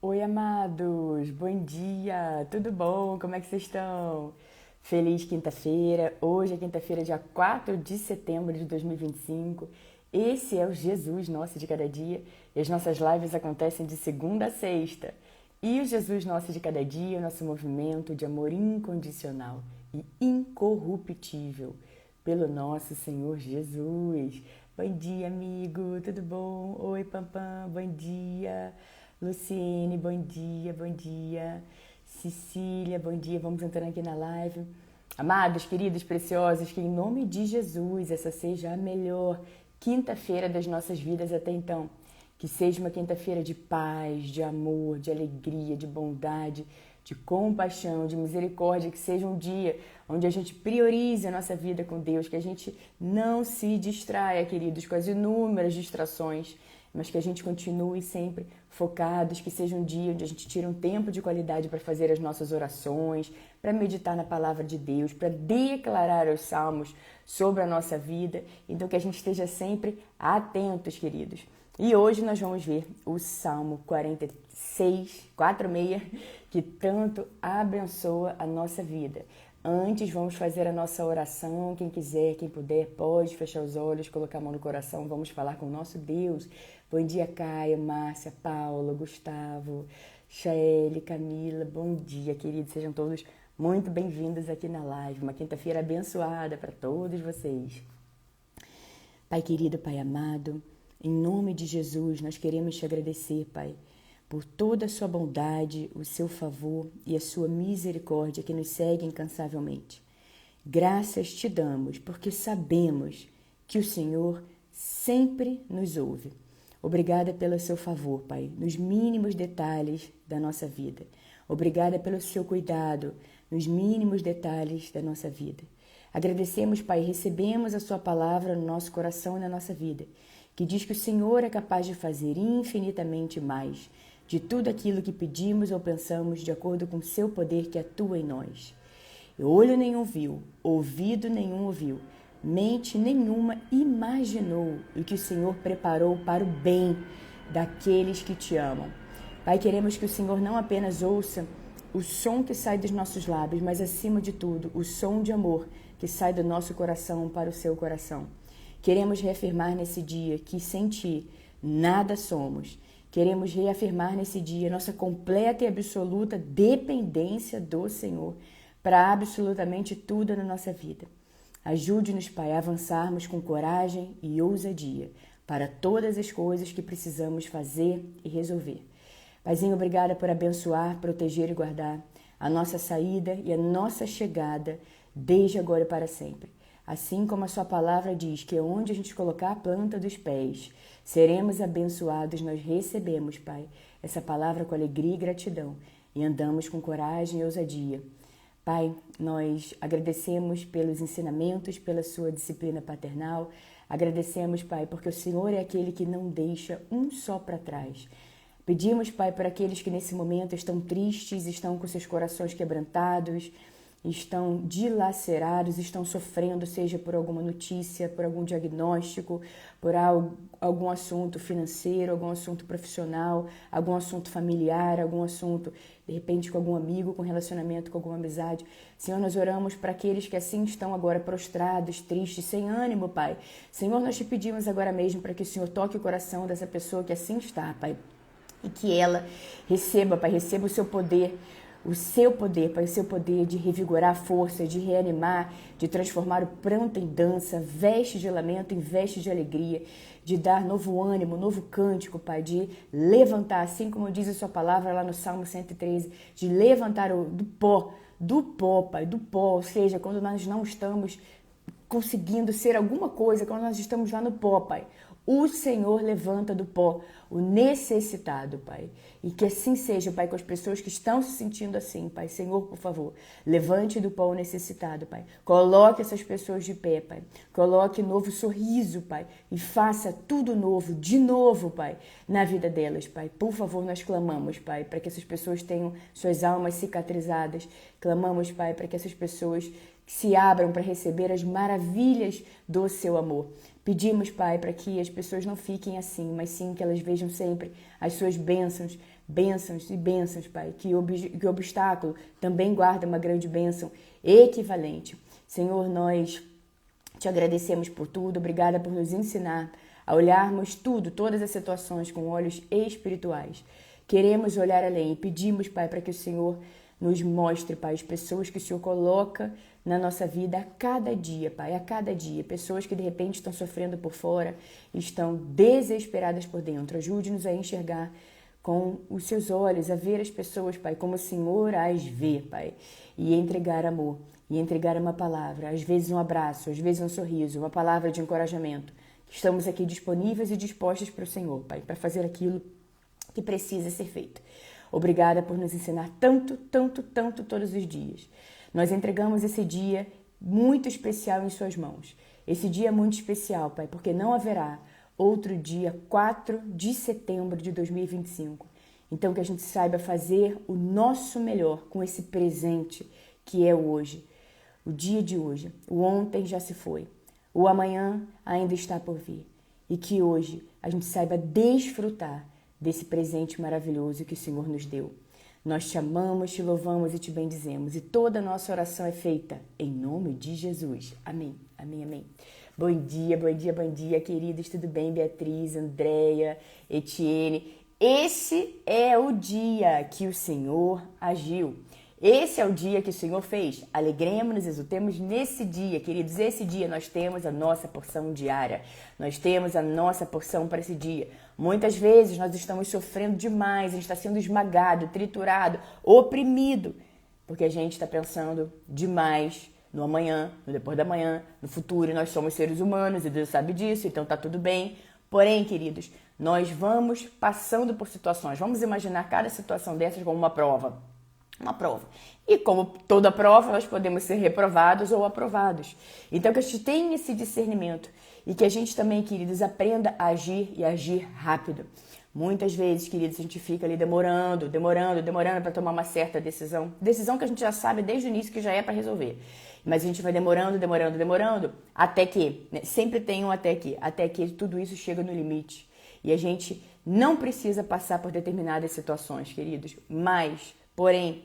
Oi, amados, bom dia, tudo bom? Como é que vocês estão? Feliz quinta-feira. Hoje é quinta-feira, dia 4 de setembro de 2025. Esse é o Jesus Nosso de Cada Dia e as nossas lives acontecem de segunda a sexta. E o Jesus Nosso de Cada Dia é o nosso movimento de amor incondicional e incorruptível pelo nosso Senhor Jesus. Bom dia, amigo, tudo bom? Oi, Pampam, bom dia. Luciene, bom dia, bom dia. Cecília, bom dia. Vamos entrando aqui na live. Amados, queridos, preciosos, que em nome de Jesus essa seja a melhor quinta-feira das nossas vidas até então. Que seja uma quinta-feira de paz, de amor, de alegria, de bondade, de compaixão, de misericórdia. Que seja um dia onde a gente priorize a nossa vida com Deus, que a gente não se distraia, queridos, com as inúmeras distrações, mas que a gente continue sempre focados, que seja um dia onde a gente tira um tempo de qualidade para fazer as nossas orações, para meditar na palavra de Deus, para declarar os salmos sobre a nossa vida. Então que a gente esteja sempre atentos, queridos. E hoje nós vamos ver o Salmo 46, que tanto abençoa a nossa vida. Antes, vamos fazer a nossa oração. Quem quiser, quem puder, pode fechar os olhos, colocar a mão no coração. Vamos falar com o nosso Deus. Bom dia, Caia, Márcia, Paula, Gustavo, Chaele, Camila. Bom dia, queridos. Sejam todos muito bem-vindos aqui na live. Uma quinta-feira abençoada para todos vocês. Pai querido, Pai amado, em nome de Jesus, nós queremos te agradecer, Pai, por toda a sua bondade, o seu favor e a sua misericórdia que nos segue incansavelmente. Graças te damos, porque sabemos que o Senhor sempre nos ouve. Obrigada pelo seu favor, Pai, nos mínimos detalhes da nossa vida. Obrigada pelo seu cuidado nos mínimos detalhes da nossa vida. Agradecemos, Pai, recebemos a sua palavra no nosso coração e na nossa vida, que diz que o Senhor é capaz de fazer infinitamente mais de tudo aquilo que pedimos ou pensamos, de acordo com o seu poder que atua em nós. Olho nenhum viu, ouvido nenhum ouviu, mente nenhuma imaginou o que o Senhor preparou para o bem daqueles que te amam. Pai, queremos que o Senhor não apenas ouça o som que sai dos nossos lábios, mas acima de tudo, o som de amor que sai do nosso coração para o seu coração. Queremos reafirmar nesse dia que sem ti nada somos. Queremos reafirmar nesse dia nossa completa e absoluta dependência do Senhor para absolutamente tudo na nossa vida. Ajude-nos, Pai, a avançarmos com coragem e ousadia para todas as coisas que precisamos fazer e resolver. Paizinho, obrigada por abençoar, proteger e guardar a nossa saída e a nossa chegada desde agora e para sempre. Assim como a sua palavra diz que onde a gente colocar a planta dos pés, seremos abençoados, nós recebemos, Pai, essa palavra com alegria e gratidão e andamos com coragem e ousadia. Pai, nós agradecemos pelos ensinamentos, pela sua disciplina paternal. Agradecemos, Pai, porque o Senhor é aquele que não deixa um só para trás. Pedimos, Pai, para aqueles que nesse momento estão tristes, estão com seus corações quebrantados, estão dilacerados, estão sofrendo, seja por alguma notícia, por algum diagnóstico, por algum assunto financeiro, algum assunto profissional, algum assunto familiar, algum assunto, de repente, com algum amigo, com relacionamento, com alguma amizade. Senhor, nós oramos para aqueles que assim estão agora prostrados, tristes, sem ânimo, Pai. Senhor, nós te pedimos agora mesmo para que o Senhor toque o coração dessa pessoa que assim está, Pai. E que ela receba, Pai, receba o seu poder, Pai, o seu poder de revigorar a força, de reanimar, de transformar o pranto em dança, veste de lamento em veste de alegria, de dar novo ânimo, novo cântico, Pai, de levantar, assim como diz a sua palavra lá no Salmo 113, de levantar do pó, Pai, do pó, ou seja, quando nós não estamos conseguindo ser alguma coisa, quando nós estamos lá no pó, Pai. O Senhor levanta do pó o necessitado, Pai. E que assim seja, Pai, com as pessoas que estão se sentindo assim, Pai. Senhor, por favor, levante do pó o necessitado, Pai. Coloque essas pessoas de pé, Pai. Coloque novo sorriso, Pai. E faça tudo novo, de novo, Pai, na vida delas, Pai. Por favor, nós clamamos, Pai, para que essas pessoas tenham suas almas cicatrizadas. Clamamos, Pai, para que essas pessoas se abram para receber as maravilhas do seu amor. Pedimos, Pai, para que as pessoas não fiquem assim, mas sim que elas vejam sempre as suas bênçãos, bênçãos e bênçãos, Pai. Que o obstáculo também guarda uma grande bênção equivalente. Senhor, nós te agradecemos por tudo. Obrigada por nos ensinar a olharmos tudo, todas as situações com olhos espirituais. Queremos olhar além e pedimos, Pai, para que o Senhor nos mostre, Pai, as pessoas que o Senhor coloca na nossa vida a cada dia, Pai, a cada dia. Pessoas que de repente estão sofrendo por fora, estão desesperadas por dentro. Ajude-nos a enxergar com os seus olhos, a ver as pessoas, Pai, como o Senhor as vê, Pai, e entregar amor, e entregar uma palavra, às vezes um abraço, às vezes um sorriso, uma palavra de encorajamento. Estamos aqui disponíveis e dispostos para o Senhor, Pai, para fazer aquilo que precisa ser feito. Obrigada por nos ensinar tanto, tanto, tanto todos os dias. Nós entregamos esse dia muito especial em suas mãos. Esse dia é muito especial, Pai, porque não haverá outro dia 4 de setembro de 2025. Então que a gente saiba fazer o nosso melhor com esse presente que é hoje. O dia de hoje. O ontem já se foi. O amanhã ainda está por vir. E que hoje a gente saiba desfrutar desse presente maravilhoso que o Senhor nos deu. Nós te amamos, te louvamos e te bendizemos. E toda a nossa oração é feita em nome de Jesus. Amém, amém, amém. Bom dia, bom dia, bom dia, queridos. Tudo bem, Beatriz, Andréia, Etienne? Esse é o dia que o Senhor agiu. Esse é o dia que o Senhor fez. Alegremos-nos, exultemos nesse dia, queridos. Esse dia nós temos a nossa porção diária. Nós temos a nossa porção para esse dia. Muitas vezes nós estamos sofrendo demais, a gente está sendo esmagado, triturado, oprimido, porque a gente está pensando demais no amanhã, no depois da manhã, no futuro. E nós somos seres humanos e Deus sabe disso, então tá tudo bem. Porém, queridos, nós vamos passando por situações. Vamos imaginar cada situação dessas como uma prova. Uma prova. E como toda prova, nós podemos ser reprovados ou aprovados. Então, que a gente tenha esse discernimento e que a gente também, queridos, aprenda a agir e agir rápido. Muitas vezes, queridos, a gente fica ali demorando para tomar uma certa decisão. Decisão que a gente já sabe desde o início que já é para resolver. Mas a gente vai demorando, até que, né? Sempre tem um até que tudo isso chega no limite. E a gente não precisa passar por determinadas situações, queridos, porém,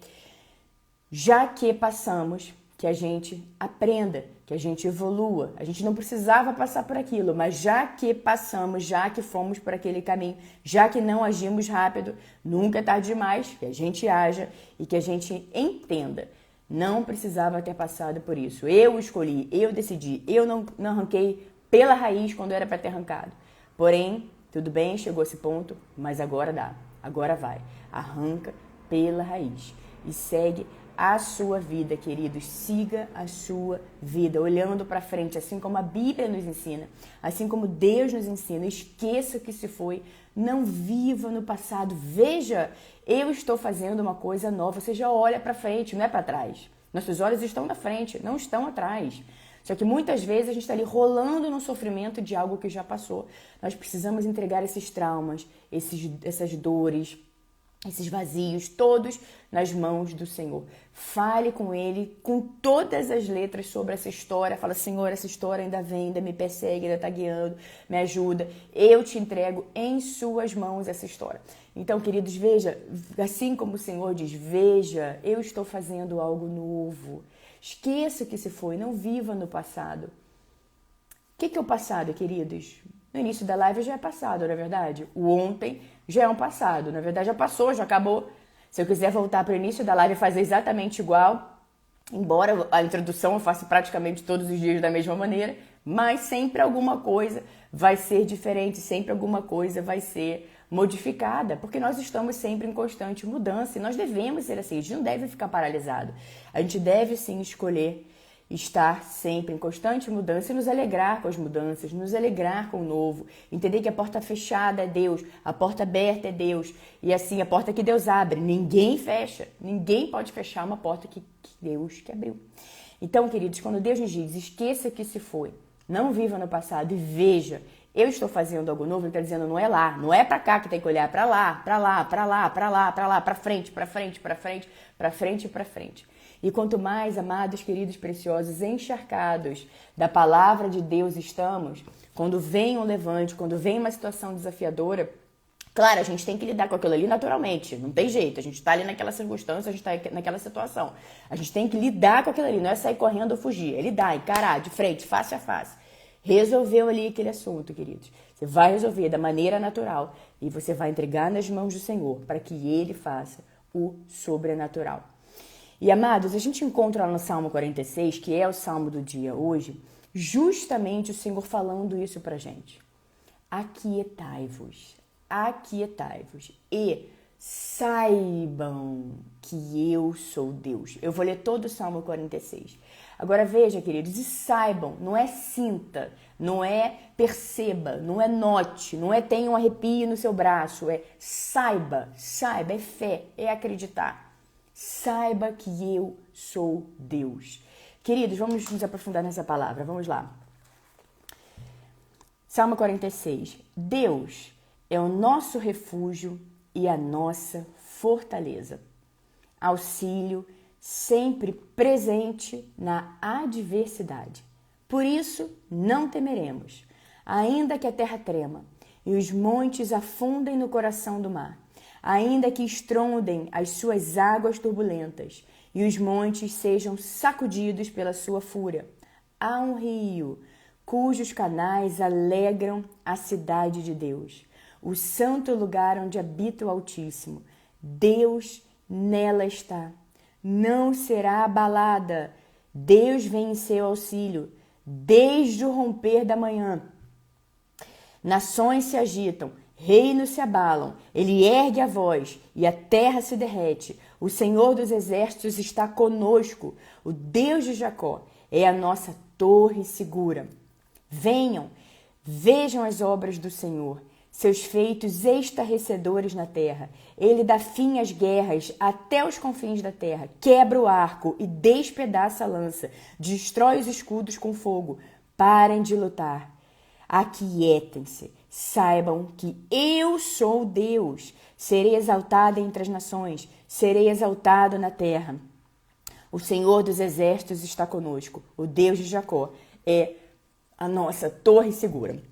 já que passamos, que a gente aprenda, que a gente evolua. A gente não precisava passar por aquilo, mas já que passamos, já que fomos por aquele caminho, já que não agimos rápido, nunca é tarde demais que a gente haja e que a gente entenda. Não precisava ter passado por isso. Eu escolhi, eu decidi, eu não arranquei pela raiz quando era para ter arrancado. Porém, tudo bem, chegou esse ponto, mas agora dá, agora vai. Arranca pela raiz e segue a sua vida, queridos. Siga a sua vida, olhando para frente, assim como a Bíblia nos ensina, assim como Deus nos ensina. Esqueça o que se foi, não viva no passado. Veja, eu estou fazendo uma coisa nova. Você já olha para frente, não é para trás. Nossos olhos estão na frente, não estão atrás. Só que muitas vezes a gente está ali rolando no sofrimento de algo que já passou. Nós precisamos entregar esses traumas, essas dores, esses vazios, todos nas mãos do Senhor. Fale com Ele com todas as letras sobre essa história. Fala, Senhor, essa história ainda vem, ainda me persegue, ainda está guiando, me ajuda. Eu te entrego em suas mãos essa história. Então, queridos, veja, assim como o Senhor diz, veja, eu estou fazendo algo novo. Esqueça o que se foi, não viva no passado. O que é o passado, queridos? No início da live já é passado, não é verdade? O ontem já é um passado, na verdade já passou, já acabou. Se eu quiser voltar para o início da live e fazer exatamente igual, embora a introdução eu faça praticamente todos os dias da mesma maneira, mas sempre alguma coisa vai ser diferente, sempre alguma coisa vai ser modificada, porque nós estamos sempre em constante mudança e nós devemos ser assim, a gente não deve ficar paralisado. A gente deve sim escolher estar sempre em constante mudança e nos alegrar com as mudanças, nos alegrar com o novo, entender que a porta fechada é Deus, a porta aberta é Deus, e assim, a porta que Deus abre, ninguém fecha, ninguém pode fechar uma porta que Deus que abriu. Então, queridos, quando Deus nos diz, esqueça que se foi, não viva no passado e veja, eu estou fazendo algo novo, ele está dizendo, não é lá, não é para cá que tem que olhar, para lá, para lá, para lá, para lá, para lá, para frente, para frente, para frente, para frente, para frente. E quanto mais, amados, queridos, preciosos, encharcados da palavra de Deus estamos, quando vem um levante, quando vem uma situação desafiadora, claro, a gente tem que lidar com aquilo ali naturalmente, não tem jeito, a gente tá ali naquela circunstância, a gente tá naquela situação. A gente tem que lidar com aquilo ali, não é sair correndo ou fugir, é lidar, encarar de frente, face a face. Resolveu ali aquele assunto, queridos. Você vai resolver da maneira natural e você vai entregar nas mãos do Senhor para que Ele faça o sobrenatural. E, amados, a gente encontra lá no Salmo 46, que é o Salmo do dia hoje, justamente o Senhor falando isso pra gente. Aquietai-vos e saibam que eu sou Deus. Eu vou ler todo o Salmo 46. Agora veja, queridos, e saibam, não é sinta, não é perceba, não é note, não é tenha um arrepio no seu braço, é saiba, é fé, é acreditar. Saiba que eu sou Deus. Queridos, vamos nos aprofundar nessa palavra, vamos lá. Salmo 46. Deus é o nosso refúgio e a nossa fortaleza. Auxílio sempre presente na adversidade. Por isso, não temeremos, ainda que a terra trema e os montes afundem no coração do mar, ainda que estrondem as suas águas turbulentas e os montes sejam sacudidos pela sua fúria. Há um rio cujos canais alegram a cidade de Deus, o santo lugar onde habita o Altíssimo. Deus nela está. Não será abalada. Deus vem em seu auxílio desde o romper da manhã. Nações se agitam, reinos se abalam. Ele ergue a voz e a terra se derrete. O Senhor dos exércitos está conosco. O Deus de Jacó é a nossa torre segura. Venham, vejam as obras do Senhor, seus feitos estarrecedores na terra. Ele dá fim às guerras até os confins da terra, quebra o arco e despedaça a lança, destrói os escudos com fogo. Parem de lutar, aquietem-se, saibam que eu sou Deus. Serei exaltado entre as nações, serei exaltado na terra. O Senhor dos exércitos está conosco, o Deus de Jacó é a nossa torre segura.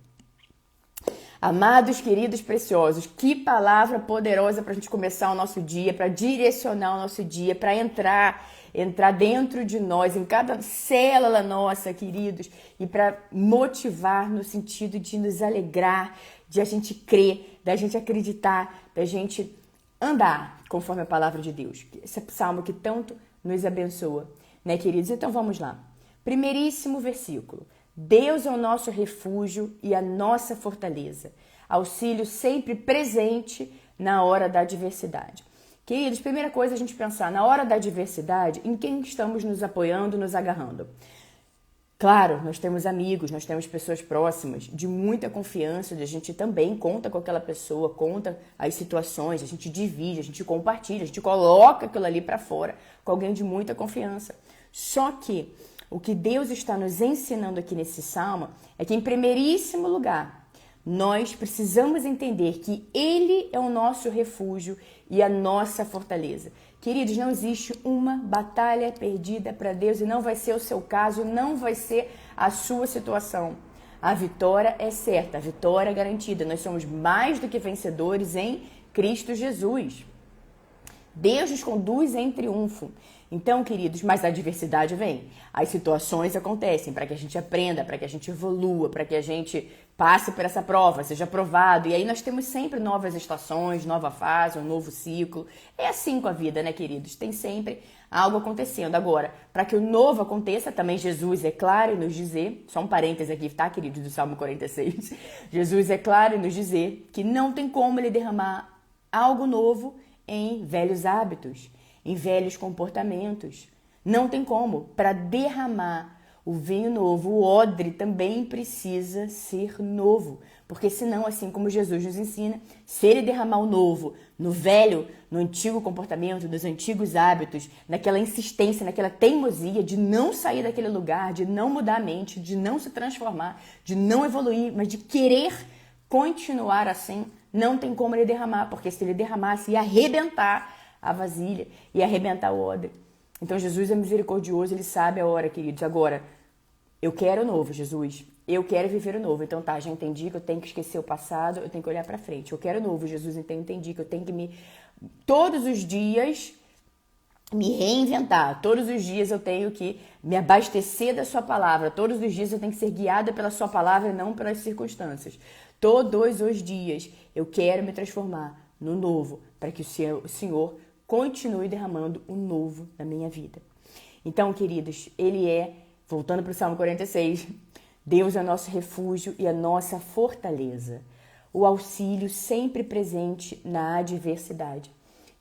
Amados, queridos, preciosos, que palavra poderosa para a gente começar o nosso dia, para direcionar o nosso dia, para entrar dentro de nós, em cada célula nossa, queridos, e para motivar no sentido de nos alegrar, de a gente crer, da gente acreditar, da gente andar conforme a palavra de Deus. Esse salmo que tanto nos abençoa, né, queridos? Então vamos lá. Primeiríssimo versículo. Deus é o nosso refúgio e a nossa fortaleza, auxílio sempre presente na hora da adversidade. Queridos, primeira coisa a gente pensar, na hora da adversidade, em quem estamos nos apoiando, nos agarrando. Claro, nós temos amigos, nós temos pessoas próximas, de muita confiança, a gente também conta com aquela pessoa, conta as situações, a gente divide, a gente compartilha, a gente coloca aquilo ali para fora com alguém de muita confiança. Só que o que Deus está nos ensinando aqui nesse salmo é que, em primeiríssimo lugar, nós precisamos entender que Ele é o nosso refúgio e a nossa fortaleza. Queridos, não existe uma batalha perdida para Deus e não vai ser o seu caso, não vai ser a sua situação. A vitória é certa, a vitória é garantida. Nós somos mais do que vencedores em Cristo Jesus. Deus nos conduz em triunfo. Então, queridos, mas a adversidade vem. As situações acontecem para que a gente aprenda, para que a gente evolua, para que a gente passe por essa prova, seja aprovado. E aí nós temos sempre novas estações, nova fase, um novo ciclo. É assim com a vida, né, queridos? Tem sempre algo acontecendo. Agora, para que o novo aconteça, também Jesus é claro em nos dizer, só um parêntese aqui, tá, queridos, do Salmo 46. Jesus é claro em nos dizer que não tem como Ele derramar algo novo em velhos hábitos, em velhos comportamentos. Não tem como. Para derramar o vinho novo, o odre também precisa ser novo. Porque senão, assim como Jesus nos ensina, se Ele derramar o novo no velho, no antigo comportamento, nos antigos hábitos, naquela insistência, naquela teimosia de não sair daquele lugar, de não mudar a mente, de não se transformar, de não evoluir, mas de querer continuar assim, não tem como Ele derramar. Porque se Ele derramasse, ia arrebentar a vasilha e arrebentar o odre. Então Jesus é misericordioso, ele sabe a hora, queridos. Agora, eu quero o novo, Jesus. Eu quero viver o novo. Então tá, já entendi que eu tenho que esquecer o passado, eu tenho que olhar pra frente. Eu quero o novo, Jesus. Então entendi que eu tenho que todos os dias me reinventar. Todos os dias eu tenho que me abastecer da sua palavra. Todos os dias eu tenho que ser guiada pela sua palavra e não pelas circunstâncias. Todos os dias eu quero me transformar no novo, para que o Senhor continue derramando o novo na minha vida. Então, queridos, voltando para o Salmo 46, Deus é o nosso refúgio e a nossa fortaleza, o auxílio sempre presente na adversidade.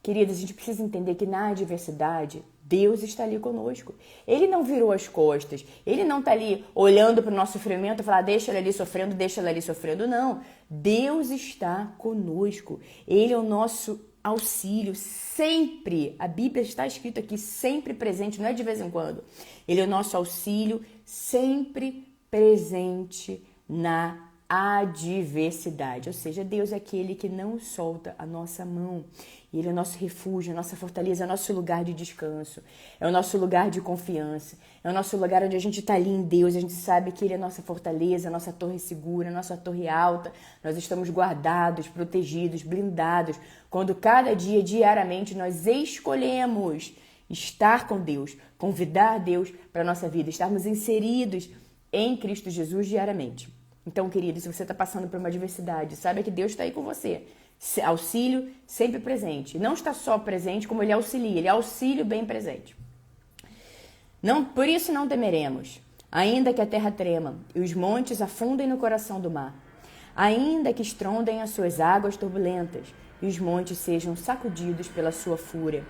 Queridos, a gente precisa entender que na adversidade, Deus está ali conosco. Ele não virou as costas, ele não está ali olhando para o nosso sofrimento e falar, deixa ela ali sofrendo, não. Deus está conosco, ele é o nosso auxílio sempre, a Bíblia está escrito aqui, sempre presente, não é de vez em quando. Ele é o nosso auxílio sempre presente na adversidade, ou seja, Deus é aquele que não solta a nossa mão. Ele é o nosso refúgio, a nossa fortaleza, é o nosso lugar de descanso, é o nosso lugar de confiança, é o nosso lugar onde a gente está ali em Deus, a gente sabe que Ele é a nossa fortaleza, a nossa torre segura, a nossa torre alta, nós estamos guardados, protegidos, blindados, quando cada dia, diariamente, nós escolhemos estar com Deus, convidar Deus para a nossa vida, estarmos inseridos em Cristo Jesus diariamente. Então, querido, se você está passando por uma adversidade, saiba que Deus está aí com você. Auxílio sempre presente. Não está só presente, como ele auxilia. Ele é auxílio bem presente. Não, por isso não temeremos, ainda que a terra trema e os montes afundem no coração do mar. Ainda que estrondem as suas águas turbulentas e os montes sejam sacudidos pela sua fúria.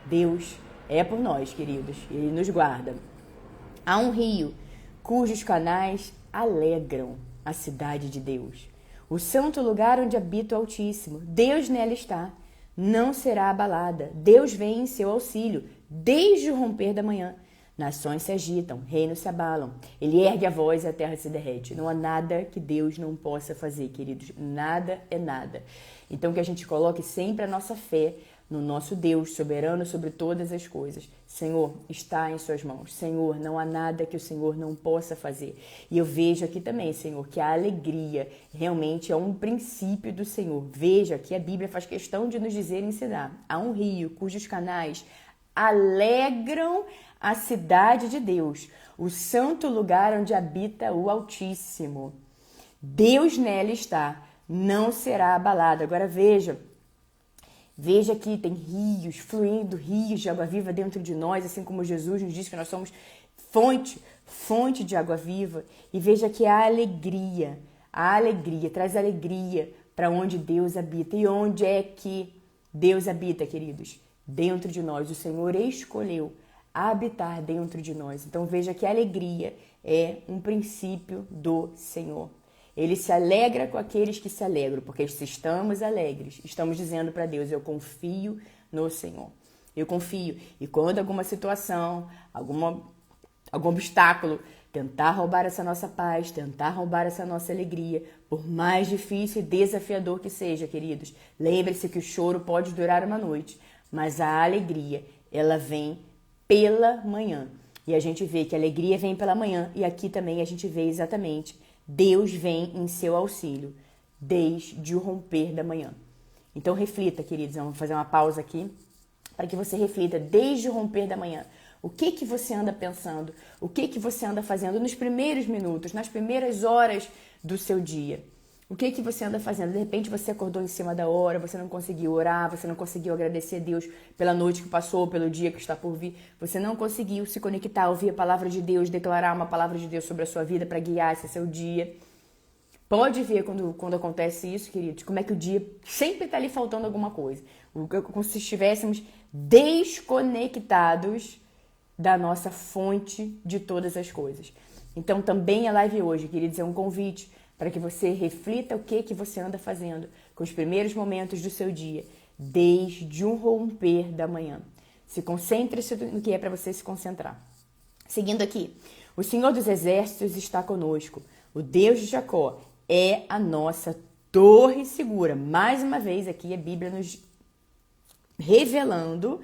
Deus é por nós, queridos. Ele nos guarda. Há um rio cujos canais alegram a cidade de Deus. O santo lugar onde habita o Altíssimo. Deus nela está. Não será abalada. Deus vem em seu auxílio desde o romper da manhã. Nações se agitam, reinos se abalam. Ele ergue a voz e a terra se derrete. Não há nada que Deus não possa fazer, queridos. Nada é nada. Então que a gente coloque sempre a nossa fé no nosso Deus, soberano sobre todas as coisas. Senhor, está em suas mãos. Senhor, não há nada que o Senhor não possa fazer. E eu vejo aqui também, Senhor, que a alegria realmente é um princípio do Senhor. Veja que a Bíblia faz questão de nos dizer e ensinar. Há um rio cujos canais alegram a cidade de Deus, o santo lugar onde habita o Altíssimo. Deus nela está, não será abalado. Agora veja que tem rios, fluindo rios de água viva dentro de nós, assim como Jesus nos diz que nós somos fonte de água viva. E veja que a alegria traz alegria para onde Deus habita. E onde é que Deus habita, queridos? Dentro de nós. O Senhor escolheu habitar dentro de nós. Então veja que a alegria é um princípio do Senhor. Ele se alegra com aqueles que se alegram, porque se estamos alegres, estamos dizendo para Deus, eu confio no Senhor. Eu confio. E quando alguma situação, algum obstáculo tentar roubar essa nossa paz, tentar roubar essa nossa alegria, por mais difícil e desafiador que seja, queridos, lembre-se que o choro pode durar uma noite, mas a alegria, ela vem pela manhã. E a gente vê que a alegria vem pela manhã, e aqui também a gente vê exatamente Deus vem em seu auxílio desde o romper da manhã. Então reflita, queridos, vamos fazer uma pausa aqui para que você reflita desde o romper da manhã. O que você anda pensando? O que você anda fazendo nos primeiros minutos, nas primeiras horas do seu dia? O que você anda fazendo? De repente você acordou em cima da hora, você não conseguiu orar, você não conseguiu agradecer a Deus pela noite que passou, pelo dia que está por vir. Você não conseguiu se conectar, ouvir a palavra de Deus, declarar uma palavra de Deus sobre a sua vida para guiar esse seu dia. Pode ver quando acontece isso, queridos, como é que o dia sempre está ali faltando alguma coisa. Como se estivéssemos desconectados da nossa fonte de todas as coisas. Então também a live hoje, queridos, é um convite para que você reflita o que você anda fazendo com os primeiros momentos do seu dia, desde o romper da manhã. Se concentre no que é para você se concentrar. Seguindo aqui, o Senhor dos Exércitos está conosco. O Deus de Jacó é a nossa torre segura. Mais uma vez aqui a Bíblia nos revelando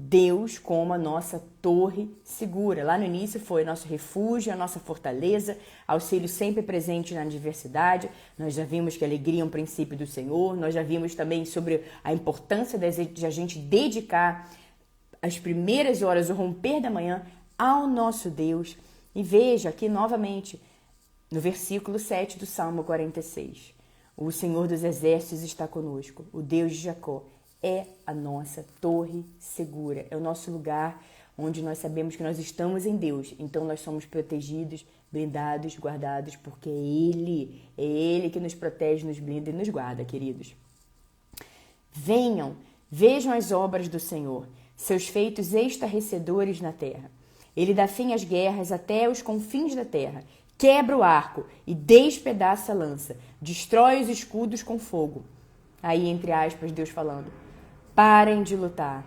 Deus como a nossa torre segura. Lá no início foi nosso refúgio, a nossa fortaleza, auxílio sempre presente na adversidade. Nós já vimos que a alegria é um princípio do Senhor. Nós já vimos também sobre a importância de a gente dedicar as primeiras horas, o romper da manhã, ao nosso Deus. E veja aqui novamente, no versículo 7 do Salmo 46. O Senhor dos Exércitos está conosco, o Deus de Jacó é a nossa torre segura, é o nosso lugar onde nós sabemos que nós estamos em Deus. Então nós somos protegidos, blindados, guardados, porque é Ele que nos protege, nos blinda e nos guarda, queridos. Venham, vejam as obras do Senhor, seus feitos estarrecedores na terra. Ele dá fim às guerras até os confins da terra, quebra o arco e despedaça a lança, destrói os escudos com fogo. Aí, entre aspas, Deus falando, parem de lutar,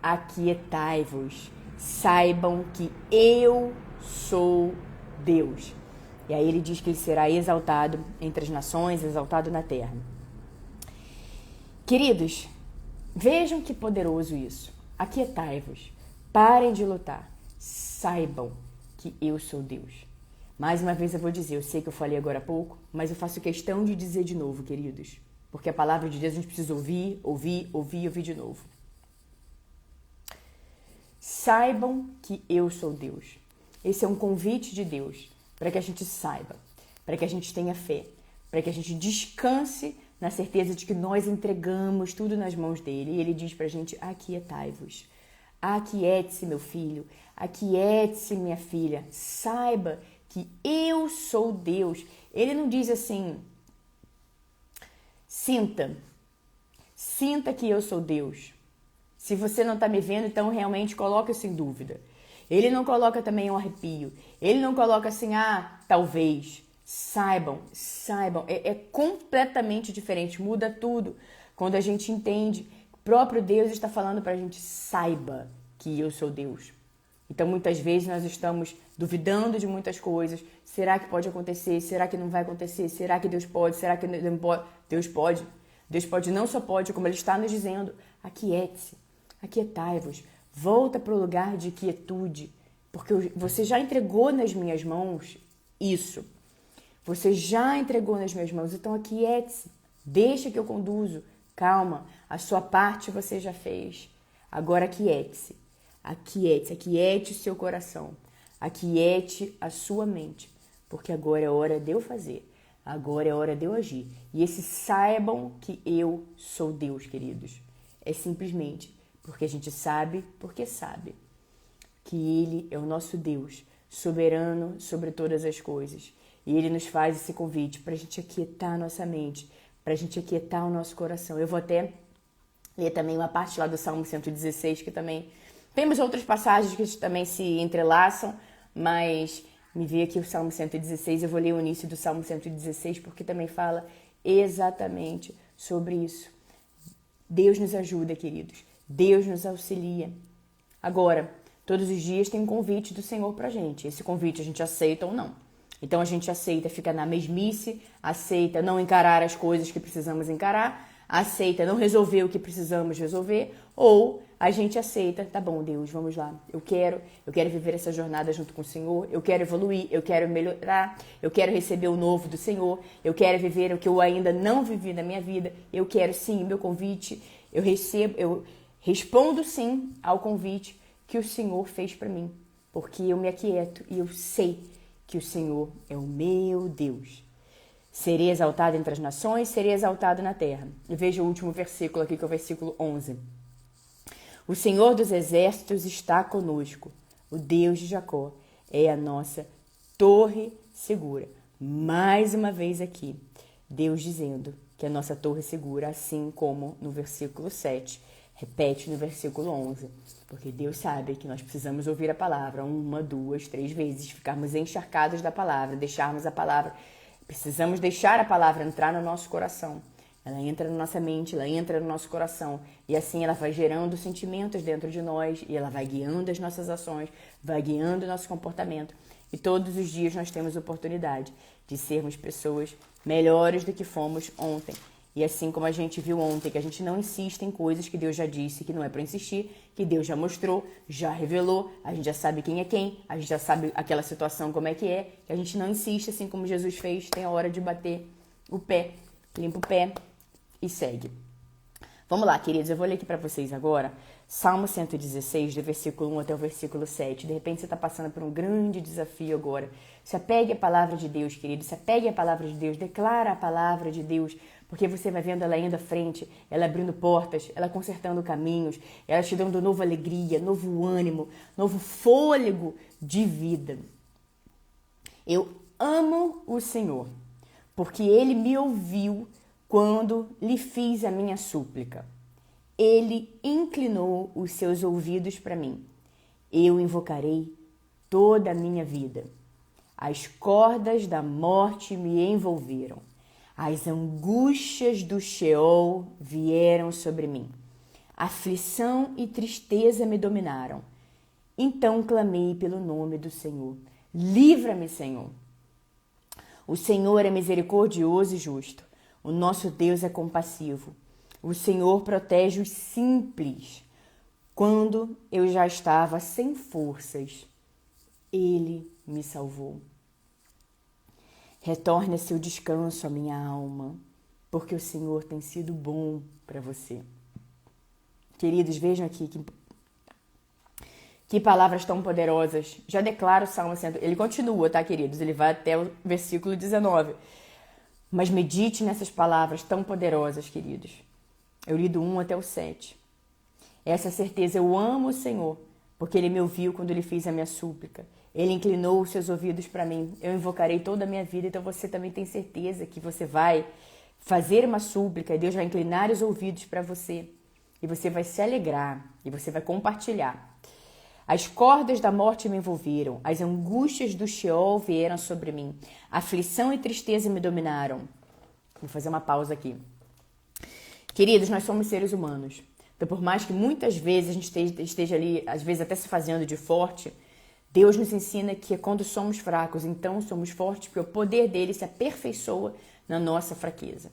aquietai-vos, saibam que eu sou Deus. E aí ele diz que ele será exaltado entre as nações, exaltado na terra. Queridos, vejam que poderoso isso. Aquietai-vos, parem de lutar, saibam que eu sou Deus. Mais uma vez eu vou dizer, eu sei que eu falei agora há pouco, mas eu faço questão de dizer de novo, queridos. Porque a palavra de Deus a gente precisa ouvir de novo. Saibam que eu sou Deus. Esse é um convite de Deus para que a gente saiba, para que a gente tenha fé, para que a gente descanse na certeza de que nós entregamos tudo nas mãos dele. E ele diz pra gente, aquietai-vos. Aquiete-se, meu filho. Aquiete-se, minha filha. Saiba que eu sou Deus. Ele não diz assim, sinta que eu sou Deus. Se você não está me vendo, então realmente coloca isso em dúvida. Ele não coloca também um arrepio. Ele não coloca assim, talvez. Saibam. É completamente diferente, muda tudo. Quando a gente entende, o próprio Deus está falando para a gente, saiba que eu sou Deus. Então, muitas vezes nós estamos duvidando de muitas coisas. Será que pode acontecer? Será que não vai acontecer? Será que Deus pode? Será que não pode? Deus pode. Deus pode, não só pode, como Ele está nos dizendo. Aquiete-se, aquietai-vos. Volta para o lugar de quietude. Porque você já entregou nas minhas mãos isso. Você já entregou nas minhas mãos. Então, aquiete-se. Deixa que eu conduzo. Calma, a sua parte você já fez. Agora, aquiete-se. Aquiete o seu coração, aquiete a sua mente, porque agora é hora de eu fazer, agora é hora de eu agir. E esse saibam que eu sou Deus, queridos, é simplesmente porque a gente sabe, porque sabe que Ele é o nosso Deus, soberano sobre todas as coisas. E Ele nos faz esse convite para a gente aquietar a nossa mente, para a gente aquietar o nosso coração. Eu vou até ler também uma parte lá do Salmo 116, que também... Temos outras passagens que também se entrelaçam, mas me veio aqui o Salmo 116, eu vou ler o início do Salmo 116, porque também fala exatamente sobre isso. Deus nos ajuda, queridos. Deus nos auxilia. Agora, todos os dias tem um convite do Senhor pra gente. Esse convite a gente aceita ou não. Então a gente aceita ficar na mesmice, aceita não encarar as coisas que precisamos encarar, aceita não resolver o que precisamos resolver, ou a gente aceita, tá bom, Deus, vamos lá, eu quero viver essa jornada junto com o Senhor, eu quero evoluir, eu quero melhorar, eu quero receber o novo do Senhor, eu quero viver o que eu ainda não vivi na minha vida, eu quero sim, meu convite, eu respondo sim ao convite que o Senhor fez para mim, porque eu me aquieto e eu sei que o Senhor é o meu Deus. Serei exaltado entre as nações, serei exaltado na terra. E veja o último versículo aqui, que é o versículo 11. O Senhor dos Exércitos está conosco. O Deus de Jacó é a nossa torre segura. Mais uma vez aqui, Deus dizendo que a nossa torre segura, assim como no versículo 7, repete no versículo 11. Porque Deus sabe que nós precisamos ouvir a palavra 1, 2, 3 vezes, ficarmos encharcados da palavra, deixarmos a palavra. Precisamos deixar a palavra entrar no nosso coração. Ela entra na nossa mente, ela entra no nosso coração. E assim ela vai gerando sentimentos dentro de nós. E ela vai guiando as nossas ações, vai guiando o nosso comportamento. E todos os dias nós temos oportunidade de sermos pessoas melhores do que fomos ontem. E assim como a gente viu ontem, que a gente não insiste em coisas que Deus já disse que não é para insistir, que Deus já mostrou, já revelou, a gente já sabe quem é quem, a gente já sabe aquela situação como é, que a gente não insiste, assim como Jesus fez, tem a hora de bater o pé, limpa o pé e segue. Vamos lá, queridos, eu vou ler aqui para vocês agora, Salmo 116, do versículo 1 até o versículo 7. De repente você está passando por um grande desafio agora. Se apegue à palavra de Deus, querido, se apegue à palavra de Deus, declara a palavra de Deus, porque você vai vendo ela indo à frente, ela abrindo portas, ela consertando caminhos, ela te dando nova alegria, novo ânimo, novo fôlego de vida. Eu amo o Senhor, porque Ele me ouviu quando lhe fiz a minha súplica. Ele inclinou os seus ouvidos para mim. Eu invocarei toda a minha vida. As cordas da morte me envolveram. As angústias do Sheol vieram sobre mim. Aflição e tristeza me dominaram. Então clamei pelo nome do Senhor. Livra-me, Senhor. O Senhor é misericordioso e justo. O nosso Deus é compassivo. O Senhor protege os simples. Quando eu já estava sem forças, Ele me salvou. Retorne a seu descanso, a minha alma, porque o Senhor tem sido bom para você. Queridos, vejam aqui que palavras tão poderosas. Já declaro o Salmo 100. Ele continua, tá, queridos? Ele vai até o versículo 19. Mas medite nessas palavras tão poderosas, queridos. Eu li do 1 até o 7. Essa certeza, eu amo o Senhor, porque Ele me ouviu quando Ele fez a minha súplica. Ele inclinou os seus ouvidos para mim. Eu invocarei toda a minha vida. Então você também tem certeza que você vai fazer uma súplica e Deus vai inclinar os ouvidos para você. E você vai se alegrar e você vai compartilhar. As cordas da morte me envolveram. As angústias do Sheol vieram sobre mim. Aflição e tristeza me dominaram. Vou fazer uma pausa aqui. Queridos, nós somos seres humanos. Então, por mais que muitas vezes a gente esteja ali, às vezes até se fazendo de forte, Deus nos ensina que quando somos fracos, então somos fortes, porque o poder dele se aperfeiçoa na nossa fraqueza.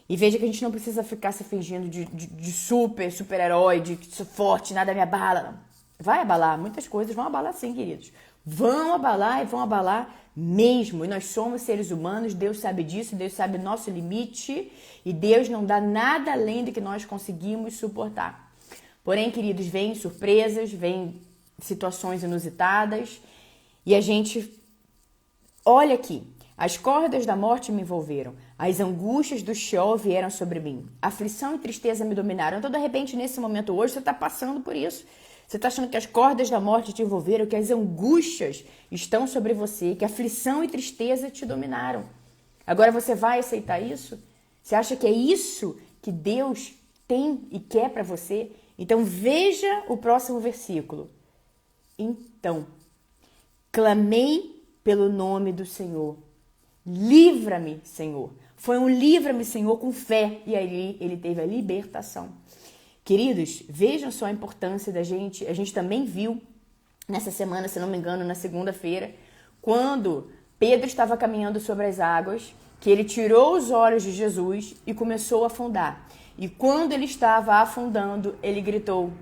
E veja que a gente não precisa ficar se fingindo de super-herói, de que sou forte, nada me abala. Não. Vai abalar, muitas coisas vão abalar sim, queridos. Vão abalar e vão abalar mesmo. E nós somos seres humanos, Deus sabe disso, Deus sabe nosso limite e Deus não dá nada além do que nós conseguimos suportar. Porém, queridos, vêm surpresas, vêm situações inusitadas e a gente olha aqui. As cordas da morte me envolveram, as angústias do Sheol vieram sobre mim, aflição e tristeza me dominaram. Então, de repente, nesse momento hoje, você está passando por isso. Você está achando que as cordas da morte te envolveram, que as angústias estão sobre você, que aflição e tristeza te dominaram. Agora você vai aceitar isso? Você acha que é isso que Deus tem e quer para você? Então veja o próximo versículo. Então, clamei pelo nome do Senhor. Livra-me, Senhor. Foi um livra-me, Senhor, com fé. E aí ele teve a libertação. Queridos, vejam só a importância da gente. A gente também viu nessa semana, se não me engano, na segunda-feira, quando Pedro estava caminhando sobre as águas, que ele tirou os olhos de Jesus e começou a afundar. E quando ele estava afundando, ele gritou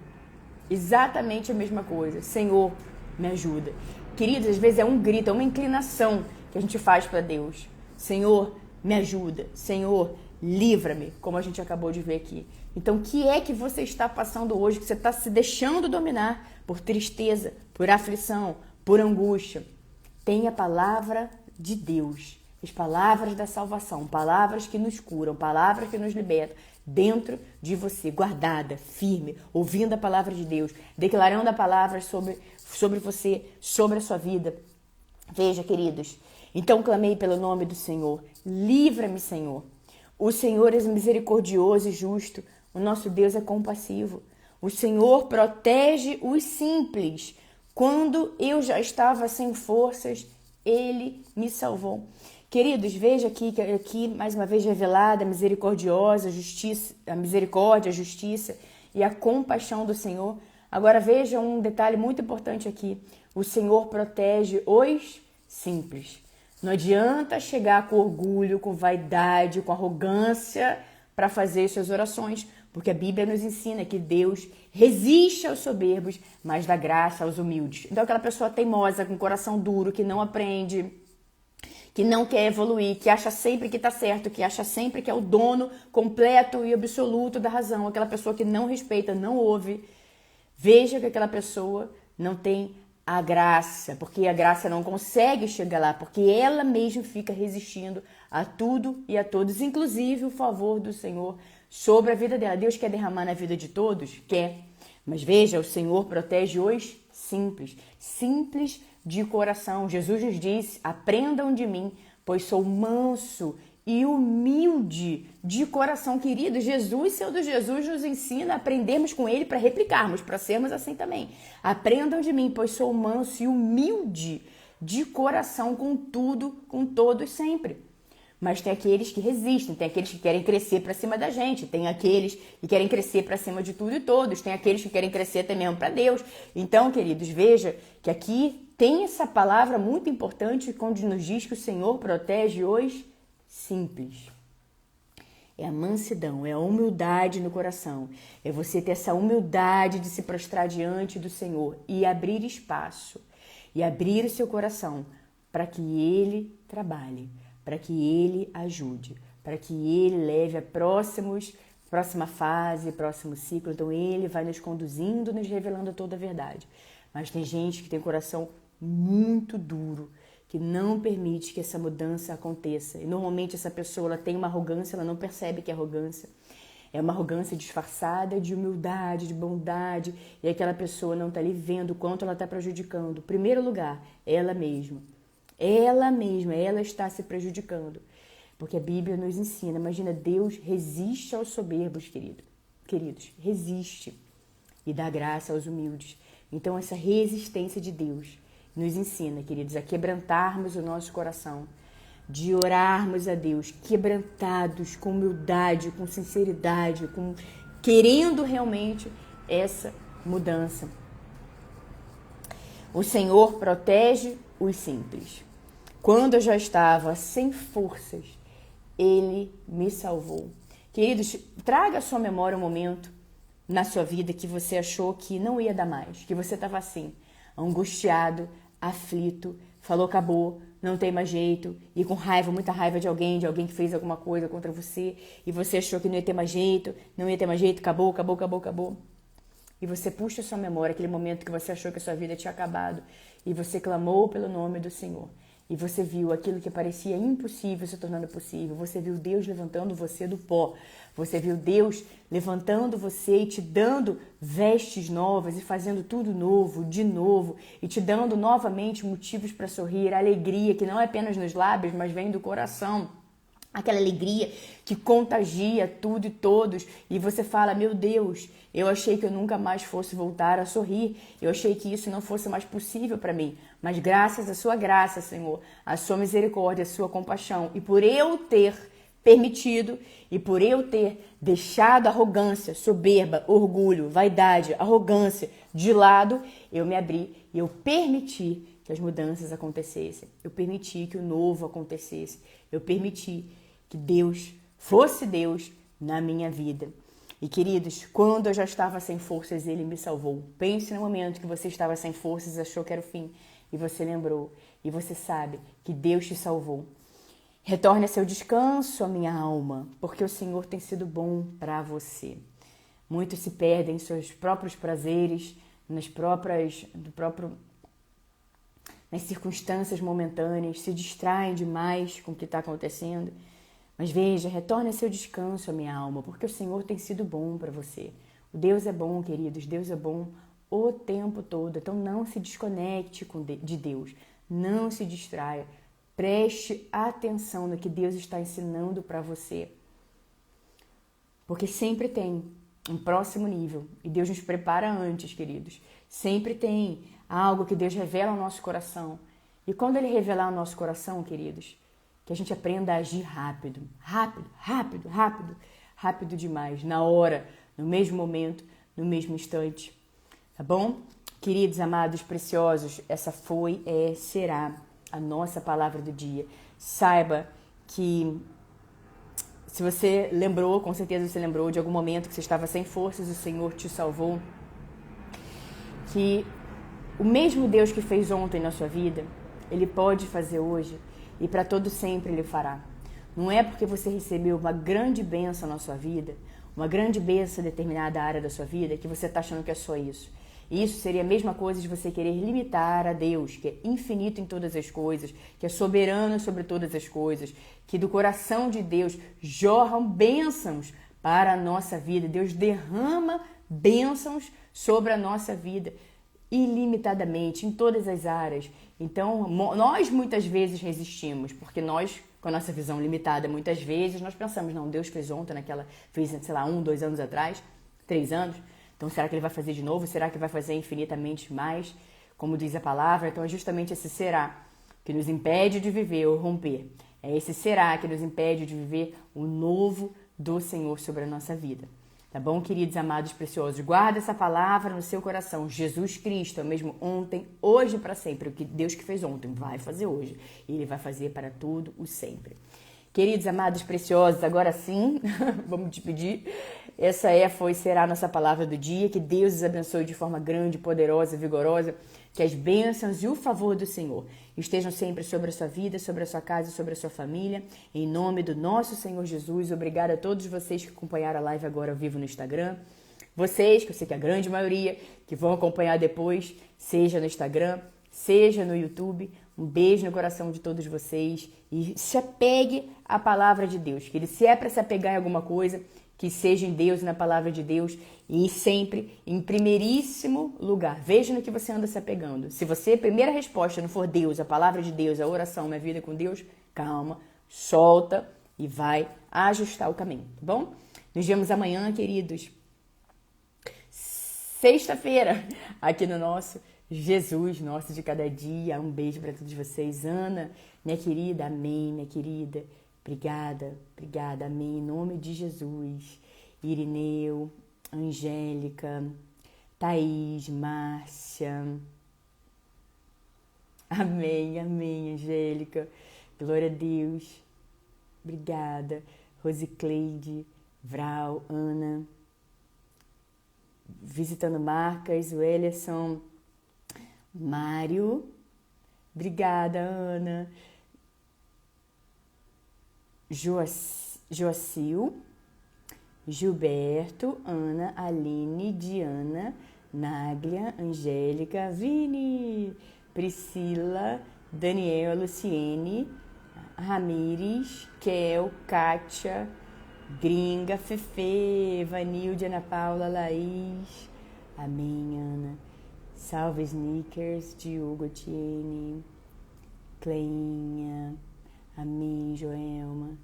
exatamente a mesma coisa. Senhor, me ajuda. Queridos, às vezes é um grito, é uma inclinação que a gente faz para Deus. Senhor, me ajuda. Senhor, livra-me, como a gente acabou de ver aqui. Então, o que é que você está passando hoje, que você está se deixando dominar por tristeza, por aflição, por angústia? Tem a palavra de Deus, as palavras da salvação, palavras que nos curam, palavras que nos libertam, dentro de você, guardada, firme, ouvindo a palavra de Deus, declarando a palavra sobre você, sobre a sua vida. Veja, queridos, então clamei pelo nome do Senhor, livra-me, Senhor. O Senhor é misericordioso e justo, o nosso Deus é compassivo. O Senhor protege os simples. Quando eu já estava sem forças, Ele me salvou. Queridos, veja aqui mais uma vez revelada a misericordiosa, a misericórdia, a justiça e a compaixão do Senhor. Agora veja um detalhe muito importante aqui. O Senhor protege os simples. Não adianta chegar com orgulho, com vaidade, com arrogância para fazer suas orações, porque a Bíblia nos ensina que Deus resiste aos soberbos, mas dá graça aos humildes. Então aquela pessoa teimosa, com coração duro, que não aprende, que não quer evoluir, que acha sempre que está certo, que acha sempre que é o dono completo e absoluto da razão, aquela pessoa que não respeita, não ouve, veja que aquela pessoa não tem a graça, porque a graça não consegue chegar lá, porque ela mesma fica resistindo a tudo e a todos, inclusive o favor do Senhor sobre a vida dela. Deus quer derramar na vida de todos? Quer. Mas veja, o Senhor protege os simples, simples de coração. Jesus nos disse: aprendam de mim, pois sou manso e humilde de coração. Querido, Jesus nos ensina a aprendermos com ele para replicarmos, para sermos assim também. Aprendam de mim, pois sou manso e humilde de coração, com tudo, com todos, sempre. Mas tem aqueles que resistem, tem aqueles que querem crescer para cima da gente, tem aqueles que querem crescer para cima de tudo e todos, tem aqueles que querem crescer até mesmo para Deus. Então, queridos, veja que aqui tem essa palavra muito importante quando nos diz que o Senhor protege os simples. É a mansidão, é a humildade no coração. É você ter essa humildade de se prostrar diante do Senhor e abrir espaço, e abrir o seu coração para que Ele trabalhe, para que Ele ajude, para que Ele leve a próxima fase, próximo ciclo. Então Ele vai nos conduzindo, nos revelando toda a verdade. Mas tem gente que tem coração muito duro, que não permite que essa mudança aconteça. E normalmente essa pessoa ela tem uma arrogância, ela não percebe que é arrogância. É uma arrogância disfarçada de humildade, de bondade, e aquela pessoa não está ali vendo o quanto ela está prejudicando. Em primeiro lugar, ela mesma. Ela está se prejudicando. Porque a Bíblia nos ensina, imagina, Deus resiste aos soberbos, queridos, resiste e dá graça aos humildes. Então essa resistência de Deus nos ensina, queridos, a quebrantarmos o nosso coração, de orarmos a Deus, quebrantados, com humildade, com sinceridade, querendo realmente essa mudança. O Senhor protege os simples. Quando eu já estava sem forças, Ele me salvou. Queridos, traga à sua memória um momento na sua vida que você achou que não ia dar mais, que você estava assim, angustiado, aflito, falou acabou, não tem mais jeito, e com raiva, muita raiva de alguém que fez alguma coisa contra você, e você achou que não ia ter mais jeito, acabou. E você puxa a sua memória, aquele momento que você achou que a sua vida tinha acabado, e você clamou pelo nome do Senhor. E você viu aquilo que parecia impossível se tornando possível. Você viu Deus levantando você do pó. Você viu Deus levantando você e te dando vestes novas e fazendo tudo novo, de novo. E te dando novamente motivos para sorrir, alegria que não é apenas nos lábios, mas vem do coração. Aquela alegria que contagia tudo e todos. E você fala, meu Deus, eu achei que eu nunca mais fosse voltar a sorrir. Eu achei que isso não fosse mais possível para mim. Mas graças à sua graça, Senhor, à sua misericórdia, à sua compaixão. E por eu ter permitido e por eu ter deixado arrogância, soberba, orgulho, vaidade, arrogância de lado, eu me abri e eu permiti que as mudanças acontecessem. Eu permiti que o novo acontecesse. Eu permiti que Deus fosse Deus na minha vida. E queridos, quando eu já estava sem forças, Ele me salvou. Pense no momento que você estava sem forças e achou que era o fim. E você lembrou. E você sabe que Deus te salvou. Retorne a seu descanso, a minha alma, porque o Senhor tem sido bom para você. Muitos se perdem em seus próprios prazeres, nas circunstâncias momentâneas, se distraem demais com o que está acontecendo. Mas veja, retorne a seu descanso, a minha alma, porque o Senhor tem sido bom para você. O Deus é bom, queridos, Deus é bom o tempo todo. Então não se desconecte de Deus, não se distraia. Preste atenção no que Deus está ensinando para você. Porque sempre tem um próximo nível. E Deus nos prepara antes, queridos. Sempre tem algo que Deus revela ao nosso coração. E quando Ele revelar ao nosso coração, queridos, que a gente aprenda a agir rápido. Rápido demais. Na hora, no mesmo momento, no mesmo instante. Tá bom? Queridos, amados, preciosos, essa será a nossa palavra do dia. Saiba que Se você lembrou, com certeza você lembrou de algum momento que você estava sem forças, o Senhor te salvou. Que o mesmo Deus que fez ontem na sua vida, Ele pode fazer hoje e para todo sempre Ele fará. Não é porque você recebeu uma grande bênção na sua vida, uma grande bênção em determinada área da sua vida, que você está achando que é só isso. Isso seria a mesma coisa de você querer limitar a Deus, que é infinito em todas as coisas, que é soberano sobre todas as coisas, que do coração de Deus jorram bênçãos para a nossa vida. Deus derrama bênçãos sobre a nossa vida ilimitadamente, em todas as áreas. Então, nós muitas vezes resistimos, porque nós, com a nossa visão limitada, muitas vezes nós pensamos, não, Deus fez ontem, fez, sei lá, 1, 2 anos atrás, 3 anos, então será que Ele vai fazer de novo? Será que vai fazer infinitamente mais? Como diz a palavra, então é justamente esse será que nos impede de viver ou romper. É esse será que nos impede de viver o novo do Senhor sobre a nossa vida. Tá bom, queridos, amados, preciosos? Guarda essa palavra no seu coração. Jesus Cristo é o mesmo ontem, hoje e para sempre. O que Deus que fez ontem vai fazer hoje. E Ele vai fazer para tudo o sempre. Queridos, amados, preciosos, agora sim, vamos despedir. Essa será a nossa palavra do dia. Que Deus os abençoe de forma grande, poderosa, vigorosa. Que as bênçãos e o favor do Senhor estejam sempre sobre a sua vida, sobre a sua casa e sobre a sua família. Em nome do nosso Senhor Jesus, obrigada a todos vocês que acompanharam a live agora ao vivo no Instagram. Vocês, que eu sei que é a grande maioria, que vão acompanhar depois, seja no Instagram, seja no YouTube. Um beijo no coração de todos vocês e se apegue à palavra de Deus. Que se é para se apegar em alguma coisa, que seja em Deus e na palavra de Deus e sempre em primeiríssimo lugar. Veja no que você anda se apegando. Se você, primeira resposta não for Deus, a palavra de Deus, a oração, minha vida com Deus, calma, solta e vai ajustar o caminho, tá bom? Nos vemos amanhã, queridos. Sexta-feira, aqui no nosso Jesus, nosso de cada dia. Um beijo para todos vocês. Ana, minha querida, amém, minha querida. Obrigada, obrigada, amém. Em nome de Jesus. Irineu, Angélica, Thaís, Márcia. Amém, amém, Angélica. Glória a Deus. Obrigada. Rosicleide, Vral, Ana. Visitando Marcas, o Elerson, Mário. Obrigada, Ana. Joacil, Gilberto, Ana, Aline, Diana, Náglia, Angélica, Vini, Priscila, Daniel, Luciene, Ramires, Kel, Kátia, Gringa, Fefe, Vanilde, Ana Paula, Laís. Amém, Ana. Salve, Sneakers, Diogo, Tiene, Cleinha. Amém, Joelma.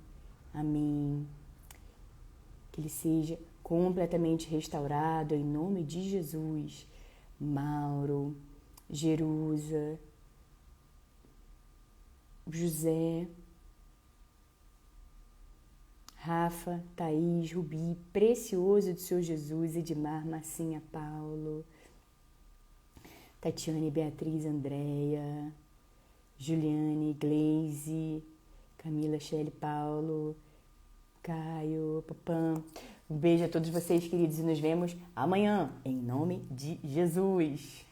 Amém. Que ele seja completamente restaurado em nome de Jesus. Mauro, Jerusa, José, Rafa, Thaís, Rubi, Precioso do Senhor Jesus, Edmar, Marcinha, Paulo, Tatiane, Beatriz, Andréia, Juliane, Gleise, Camila, Shelly, Paulo, Caio, Papã. Um beijo a todos vocês, queridos, e nos vemos amanhã, em nome de Jesus.